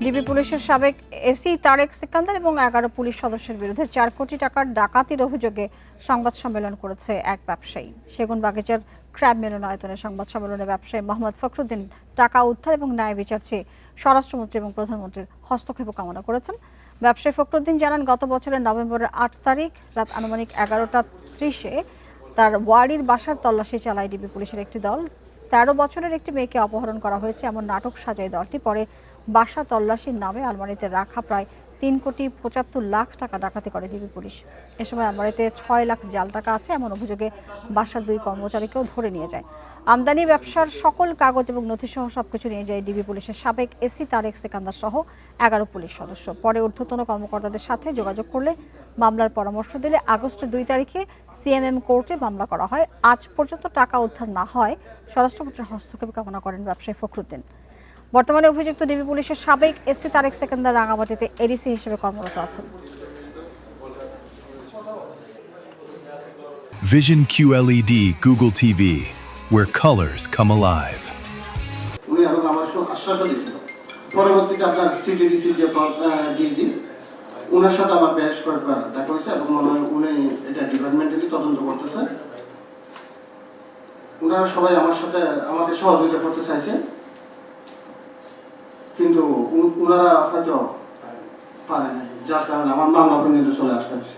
DB পুলিশের সাবেক AC Tarique Sikandar এবং ১১ পুলিশ সদস্যের বিরুদ্ধে ৪ কোটি টাকার ডাকাতির অভিযোগে সংবাদ সম্মেলন করেছে এক ব্যবসায়ী। সেগুনবাগিচার ক্র্যাব মিলনায়তনে সংবাদ সম্মেলনে ব্যবসায়ী মোহাম্মদ ফখরুদ্দিন টাকা উদ্ধার এবং ন্যায় বিচার চেয়ে স্বরাষ্ট্রমন্ত্রী এবং প্রধানমন্ত্রীর হস্তক্ষেপ কামনা করেছেন। ব্যবসায়ী ফখরুদ্দিন জানান, গত বছরের নভেম্বরের ৮ তারিখ রাত আনুমানিক ১১টা ৩০-এ তার ওয়ারির বাসার তল্লাশি চালায় ডিবি পুলিশের একটি দল। ১৩ বছরের একটি মেয়েকে অপহরণ করা হয়েছে এমন নাটক সাজায় দলটি। পরে বাসা তল্লাশির নামে আলমারিতে রাখা প্রায় ৩,৭৫,০০,০০০ টাকা ডাকাতি করে ডিবি পুলিশ। এ সময় আলমারিতে ৬ লাখ জাল টাকা আছে এমন অভিযোগে বাসার ২ কর্মচারীকেও ধরে নিয়ে যায়। আমদানি ব্যবসার সকল কাগজ এবং নথিসহ সবকিছু নিয়ে যায় ডিবি পুলিশের সাবেক এসি তারেক সিকান্দার সহ ১১ পুলিশ সদস্য। পরে ঊর্ধ্বতন কর্মকর্তাদের সাথে যোগাযোগ করলে মামলার পরামর্শ দিলে আগস্টের ২ তারিখে সিএমএম কোর্টে মামলা করা হয়। আজ পর্যন্ত টাকা উদ্ধার না হয় স্বরাষ্ট্রমন্ত্রীর হস্তক্ষেপ কামনা করেন ব্যবসায়ী ফখরুদ্দিন। বর্তমানে অভিযুক্ত ডিবি পুলিশের সাবেক এসি তারেক সিকান্দার রাঙামাটিতে এডিসি হিসেবে কর্মরত আছেন। Vision QLED Google TV, where colors come alive. উনি আরো আমার আশ্বাস দিয়েছিল। পরবর্তীতে আপনার সিটিডিসি যে ডিজি ওনার সাথে আমার বেশ কয়েকবার দেখা হয়েছে এবং মনে হয় উনি এটা ডিপার্টমেন্টালি তদন্ত করতেছে। ওনারা সবাই আমার সাথে আমাকে সহযোগিতা করতে চাইছে, কিন্তু ওনারা হয়তো পারে না, যার কারণে আমার মামলা পর্যন্ত চলে আসতে হয়েছে।